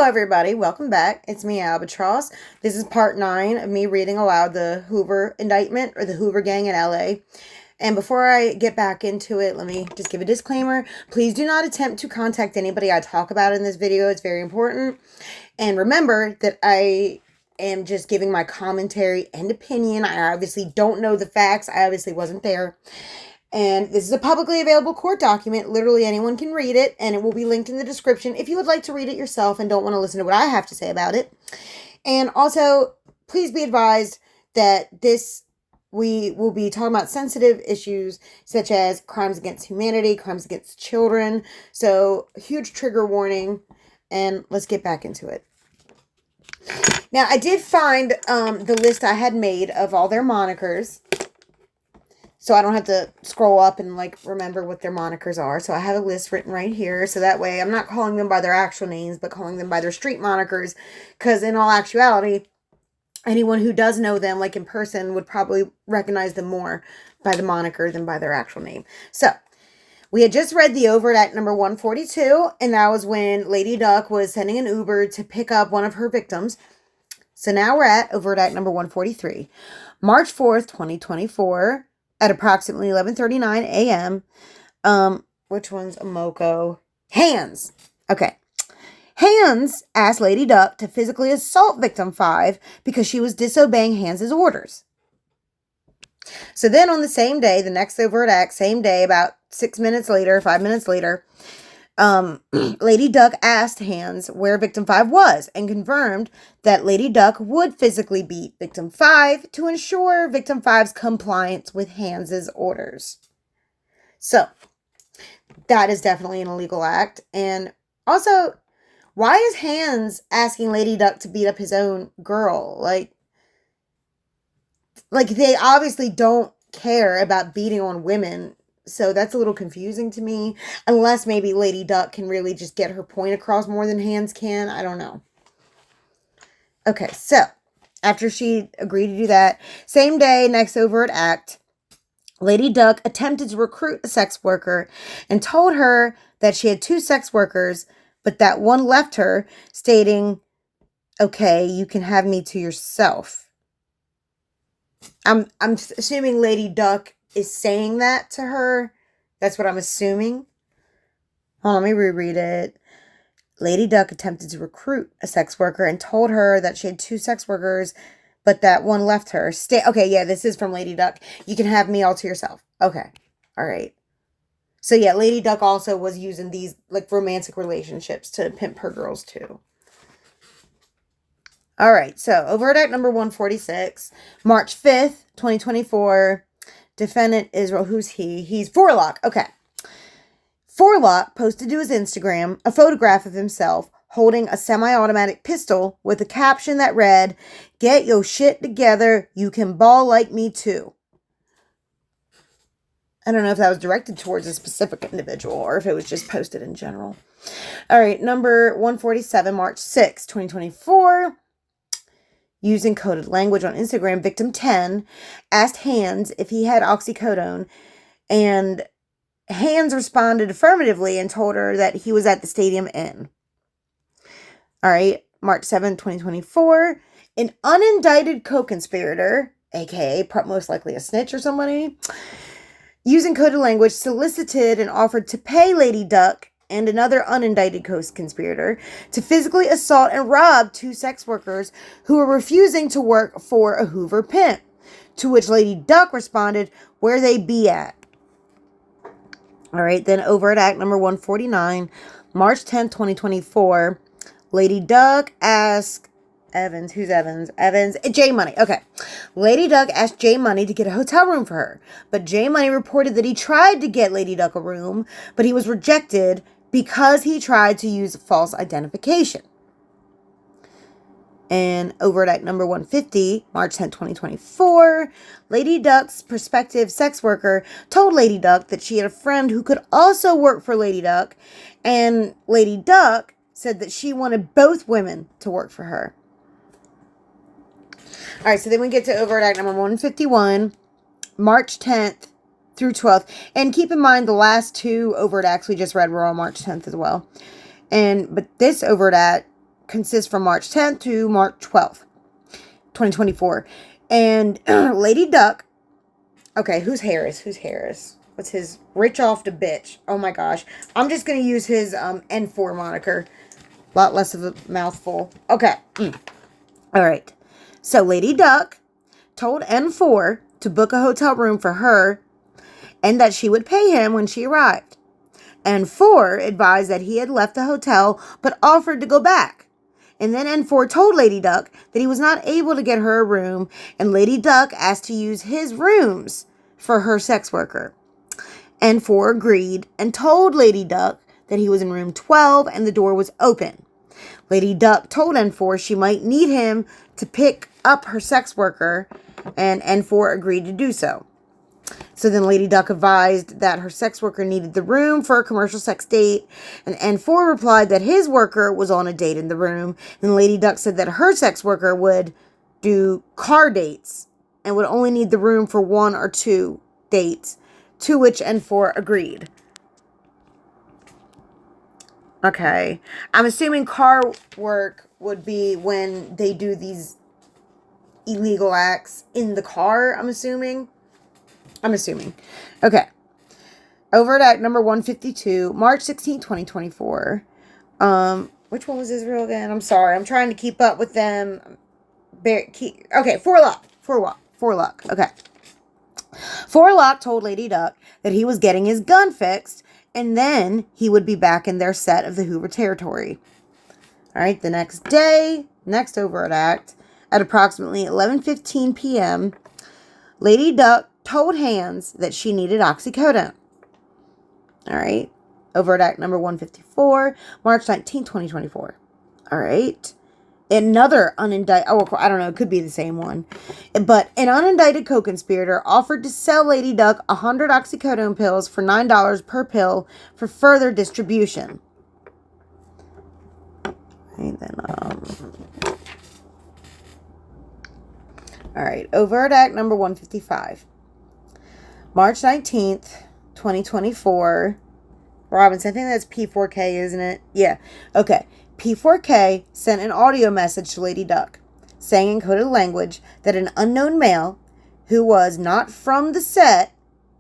Hello, everybody. Welcome back. It's me, Albatross. This is part 9 of me reading aloud the Hoover indictment, or the Hoover gang in LA. And before I get back into it, let me just give a disclaimer. Please do not attempt to contact anybody I talk about in this video. It's very important. And remember that I am just giving my commentary and opinion. I obviously don't know the facts. I obviously wasn't there. And this is a publicly available court document. Literally anyone can read it, and it will be linked in the description if you would like to read it yourself and don't want to listen to what I have to say about it. And also, please be advised that we will be talking about sensitive issues such as crimes against humanity, crimes against children. So, huge trigger warning, and let's get back into it. Now, I did find the list I had made of all their monikers, so I don't have to scroll up and, remember what their monikers are. So I have a list written right here. So that way I'm not calling them by their actual names, but calling them by their street monikers. Because in all actuality, anyone who does know them, in person, would probably recognize them more by the moniker than by their actual name. So we had just read the overt act number 142. And that was when Lady Duck was sending an Uber to pick up one of her victims. So now we're at overt act number 143. March 4th, 2024. At approximately 11:39 a.m. Which one's a Moco? Hands. Okay. Hands asked Lady Duck to physically assault victim 5 because she was disobeying Hands' orders. So then on the same day, the next overt act, same day, about 5 minutes later, Lady Duck asked Hands where victim 5 was and confirmed that Lady Duck would physically beat victim 5 to ensure victim 5's compliance with Hands' orders. So, that is definitely an illegal act. And also, why is Hands asking Lady Duck to beat up his own girl? They obviously don't care about beating on women. So that's a little confusing to me. Unless maybe Lady Duck can really just get her point across more than Hands can. I don't know. Okay, so after she agreed to do that, same day, next overt act, Lady Duck attempted to recruit a sex worker and told her that she had 2 sex workers, but that one left her, stating, "Okay, you can have me to yourself." I'm assuming Lady Duck is saying that to her. That's what I'm assuming. Hold on, let me reread it. Lady Duck attempted to recruit a sex worker and told her that she had 2 sex workers, but that one left her. Okay, yeah, this is from Lady Duck. You can have me all to yourself. Okay, all right. So yeah, Lady Duck also was using these romantic relationships to pimp her girls too. All right, so overt act number 146, March 5th, 2024. Defendant Israel, who's he? He's Forlock. Okay. Forlock posted to his Instagram a photograph of himself holding a semi-automatic pistol with a caption that read, "Get your shit together, you can ball like me too." I don't know if that was directed towards a specific individual or if it was just posted in general. All right, number 147, March 6, 2024. Using coded language on Instagram, victim 10 asked Hands if he had oxycodone, and Hands responded affirmatively and told her that he was at the Stadium Inn. All right, March 7, 2024, an unindicted co-conspirator, aka most likely a snitch or somebody, using coded language, solicited and offered to pay Lady Duck and another unindicted co-conspirator to physically assault and rob 2 sex workers who were refusing to work for a Hoover pimp, to which Lady Duck responded, "Where they be at?" All right, then overt act number 149, March 10th, 2024. Lady Duck asked Evans. Who's Evans? Evans. J Money. Okay. Lady Duck asked J Money to get a hotel room for her, but J Money reported that he tried to get Lady Duck a room, but he was rejected because he tried to use false identification. And overt act number 150, March 10, 2024, Lady Duck's prospective sex worker told Lady Duck that she had a friend who could also work for Lady Duck, and Lady Duck said that she wanted both women to work for her. All right, so then we get to overt act number 151, March 10th through 12th. And keep in mind, the last 2 overt acts we just read were on March 10th as well. But this overt act consists from March 10th to March 12th, 2024. And Lady Duck, okay, who's Harris? Who's Harris? What's his? Rich off the bitch. Oh my gosh. I'm just going to use his N4 moniker. A lot less of a mouthful. Okay. All right. So Lady Duck told N4 to book a hotel room for her and that she would pay him when she arrived. N4 advised that he had left the hotel but offered to go back. And then N4 told Lady Duck that he was not able to get her a room, and Lady Duck asked to use his rooms for her sex worker. N4 agreed and told Lady Duck that he was in room 12 and the door was open. Lady Duck told N4 she might need him to pick up her sex worker, and N4 agreed to do so. So then Lady Duck advised that her sex worker needed the room for a commercial sex date, and N4 replied that his worker was on a date in the room, and Lady Duck said that her sex worker would do car dates and would only need the room for 1 or 2 dates, to which N4 agreed. Okay. I'm assuming car work would be when they do these illegal acts in the car, I'm assuming. Okay. Overt Act number 152, March 16, 2024. Which one was Israel again? I'm sorry. I'm trying to keep up with them. Okay, Forelock. Okay. Forelock told Lady Duck that he was getting his gun fixed, and then he would be back in their set of the Hoover territory. All right, the next day, next overt act, at approximately 11:15 p.m., Lady Duck told Hans that she needed oxycodone. All right, overt act number 154, March 19, 2024. All right. Another unindicted, I don't know, it could be the same one. But an unindicted co-conspirator offered to sell Lady Duck 100 oxycodone pills for $9 per pill for further distribution. And then, all right, overt act number 155. March 19th, 2024. Robinson, I think that's P4K, isn't it? Yeah, okay. P4K sent an audio message to Lady Duck, saying in coded language that an unknown male who was not from the set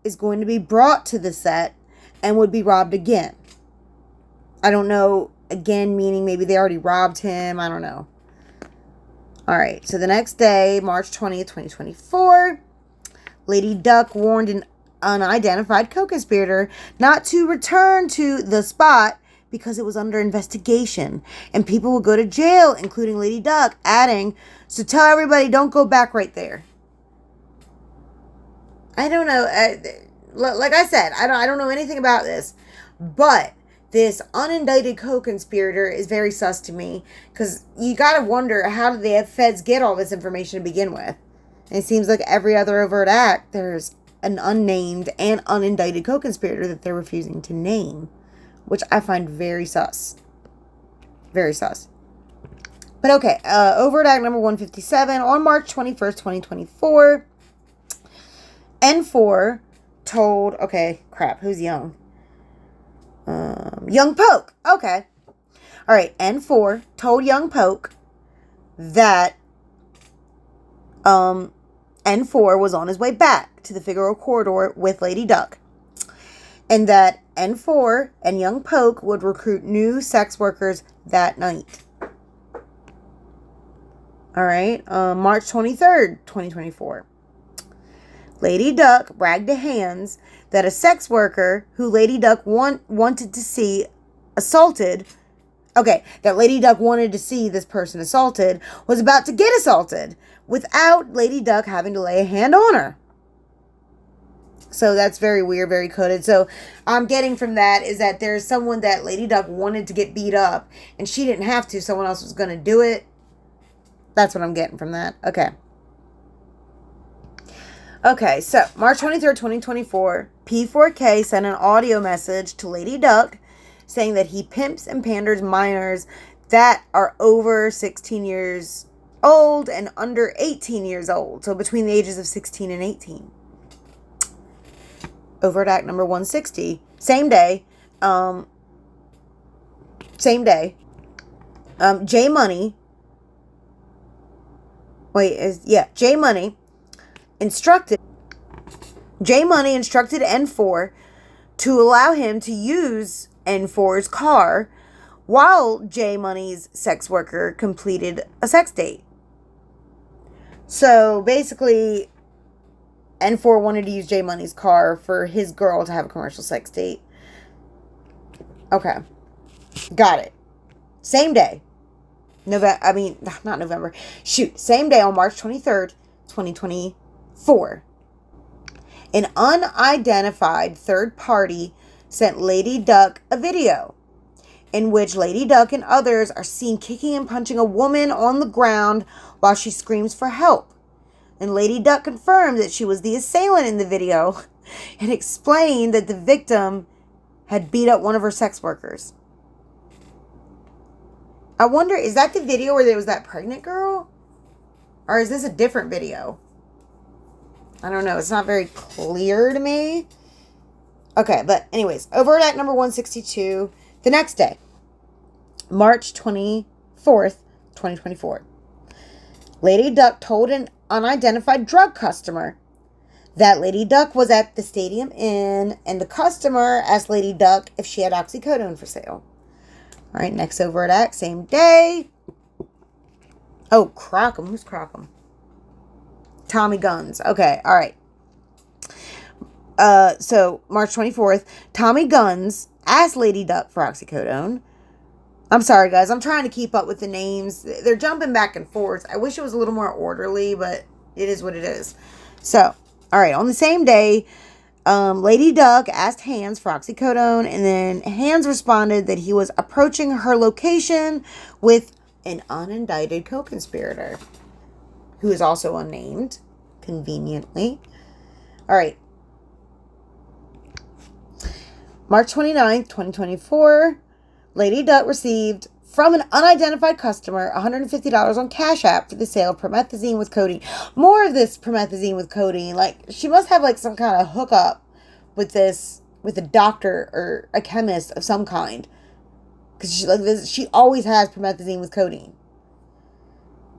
is going to be brought to the set and would be robbed again. I don't know, again meaning maybe they already robbed him. I don't know. All right, so the next day, March 20th, 2024, Lady Duck warned an unidentified co-conspirator not to return to the spot because it was under investigation and people would go to jail, including Lady Duck, adding, "So tell everybody don't go back right there." I don't know. Like I said, I don't know anything about this, but this unindicted co-conspirator is very sus to me, because you gotta wonder, how did the feds get all this information to begin with? And it seems like every other overt act, there's an unnamed and unindicted co-conspirator that they're refusing to name, which I find very sus. Very sus. But okay, overt act number 157, on March 21st, 2024, N4 told, okay, crap, who's Young? Young Poke. Okay. All right, N4 told Young Poke that N4 was on his way back to the Figaro corridor with Lady Duck, and that N4 and Young Poke would recruit new sex workers that night. All right, March 23rd, 2024. Lady Duck bragged to Hans that a sex worker who Lady Duck wanted to see assaulted, that Lady Duck wanted to see this person assaulted, was about to get assaulted without Lady Duck having to lay a hand on her. So that's very weird, very coded. So I'm getting from that is that there's someone that Lady Duck wanted to get beat up and she didn't have to, someone else was going to do it. That's what I'm getting from that. Okay, so March 23rd, 2024, P4K sent an audio message to Lady Duck saying that he pimps and panders minors that are over 16 years old and under 18 years old. So between the ages of 16 and 18. Overt act number 160. Same day. J Money. J Money instructed N4 to allow him to use N4's car while J Money's sex worker completed a sex date. So basically, N4 wanted to use J Money's car for his girl to have a commercial sex date. Okay. Got it. Same day. Not November. Same day on March 23rd, 2024. An unidentified third party sent Lady Duck a video in which Lady Duck and others are seen kicking and punching a woman on the ground while she screams for help. And Lady Duck confirmed that she was the assailant in the video and explained that the victim had beat up one of her sex workers. I wonder, is that the video where there was that pregnant girl? Or is this a different video? I don't know. It's not very clear to me. Okay, but anyways, over at act number 162, the next day, March 24th, 2024. Lady Duck told an unidentified drug customer that Lady Duck was at the Stadium Inn, and the customer asked Lady Duck if she had oxycodone for sale. All right, next over at act, same day. Oh, Crockham. Who's Crockham? Tommy Guns. Okay, all right. So, March 24th, Tommy Guns asked Lady Duck for oxycodone. I'm sorry, guys. I'm trying to keep up with the names. They're jumping back and forth. I wish it was a little more orderly, but it is what it is. So, all right. On the same day, Lady Duck asked Hans for oxycodone, and then Hans responded that he was approaching her location with an unindicted co-conspirator, who is also unnamed, conveniently. All right. March 29th, 2024, Lady Duck received from an unidentified customer $150 on Cash App for the sale of promethazine with codeine. More of this promethazine with codeine. Like, she must have like some kind of hookup with a doctor or a chemist of some kind. Because she always has promethazine with codeine.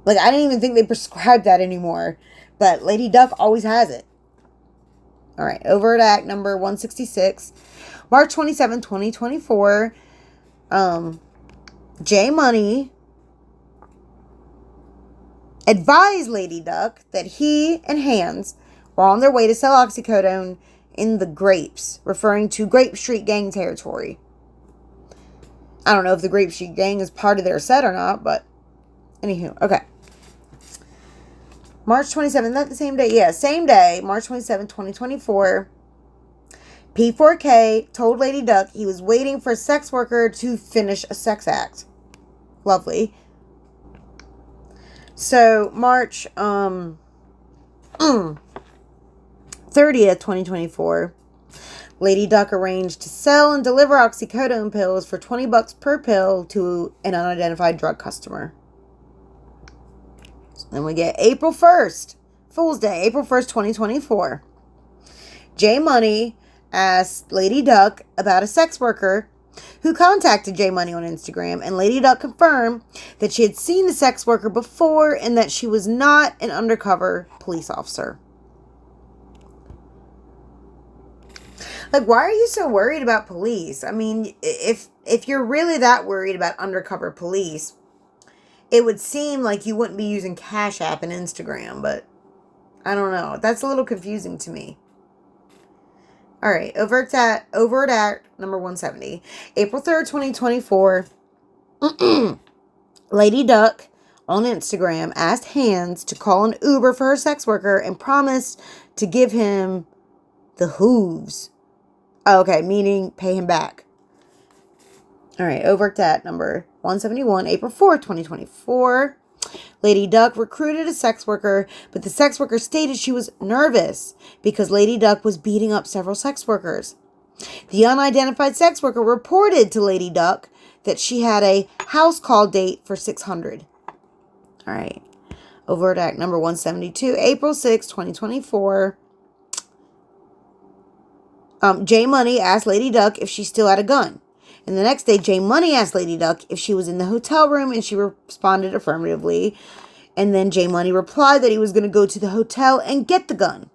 Like, I didn't even think they prescribed that anymore. But Lady Duck always has it. All right, over at act number 166. March 27, 2024. J Money advised Lady Duck that he and Hans were on their way to sell oxycodone in the Grapes, referring to Grape Street Gang territory. I don't know if the Grape Street Gang is part of their set or not, but anywho, okay. March 27th, not the same day? Yeah, same day, March 27th, 2024. P4K told Lady Duck he was waiting for a sex worker to finish a sex act. Lovely. So, March 30th, 2024, Lady Duck arranged to sell and deliver oxycodone pills for $20 per pill to an unidentified drug customer. So then we get April 1st, Fool's Day, April 1st, 2024. J Money asked Lady Duck about a sex worker who contacted J Money on Instagram, and Lady Duck confirmed that she had seen the sex worker before and that she was not an undercover police officer. Like, why are you so worried about police? I mean, if you're really that worried about undercover police, it would seem like you wouldn't be using Cash App and Instagram, but I don't know. That's a little confusing to me. All right, over at number 170. April 3rd, 2024. Lady Duck on Instagram asked Hans to call an Uber for her sex worker and promised to give him the Hoovers. Oh, okay, meaning pay him back. All right, over at number 171, April 4th, 2024. Lady Duck recruited a sex worker, but the sex worker stated she was nervous because Lady Duck was beating up several sex workers. The unidentified sex worker reported to Lady Duck that she had a house call date for $600. All right. Over at act number 172, April 6, 2024. J Money asked Lady Duck if she still had a gun. And the next day, J Money asked Lady Duck if she was in the hotel room, and she responded affirmatively. And then J Money replied that he was going to go to the hotel and get the gun.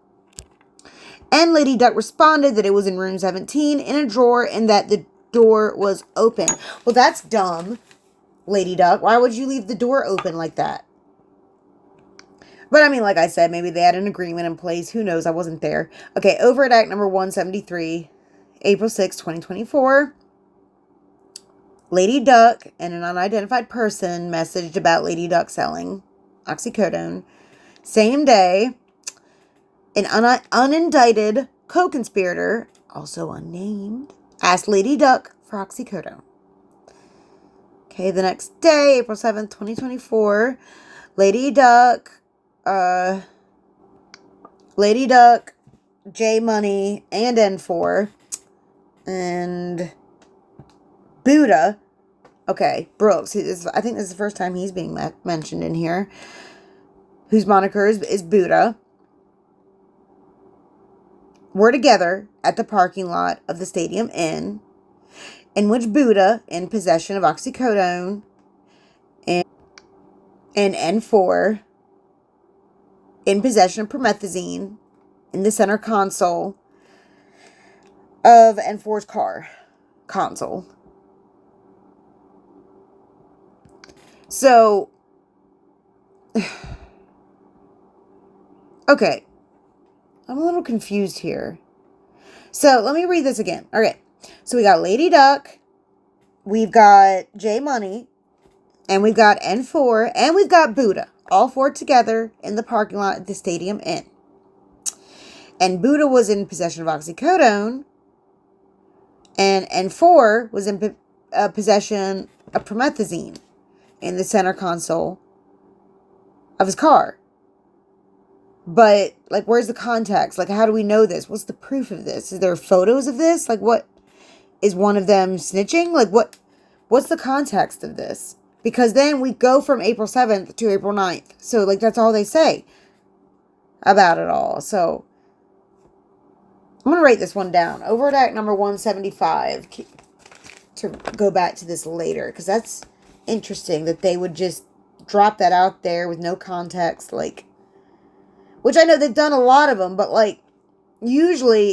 And Lady Duck responded that it was in room 17 in a drawer and that the door was open. Well, that's dumb, Lady Duck. Why would you leave the door open like that? But I mean, like I said, maybe they had an agreement in place. Who knows? I wasn't there. Okay, over at Act number 173, April 6, 2024. Lady Duck and an unidentified person messaged about Lady Duck selling oxycodone. Same day, an unindicted co-conspirator, also unnamed, asked Lady Duck for oxycodone. Okay, the next day, April 7th, 2024, Lady Duck, J Money, and N4, and Buddha. Okay, Brooks. I think this is the first time he's being mentioned in here. Whose moniker is Buddha. We're together at the parking lot of the Stadium Inn, in which Buddha, in possession of oxycodone, and N4, in possession of promethazine, in the center console of N4's car console. So, okay, I'm a little confused here. So, let me read this again. Okay, so we got Lady Duck, we've got J Money, and we've got N4, and we've got Buddha. All four together in the parking lot at the Stadium Inn. And Buddha was in possession of oxycodone, and N4 was in possession of promethazine in the center console of his car. But, like, where's the context? Like, how do we know this? What's the proof of this? Is there photos of this? Like, what? Is one of them snitching? Like, what's the context of this? Because then we go from April 7th to April 9th. So, like, that's all they say about it all. So, I'm going to write this one down. Over at Act number 175. To go back to this later. Because that's interesting that they would just drop that out there with no context. Like, which I know they've done a lot of them. But, like, usually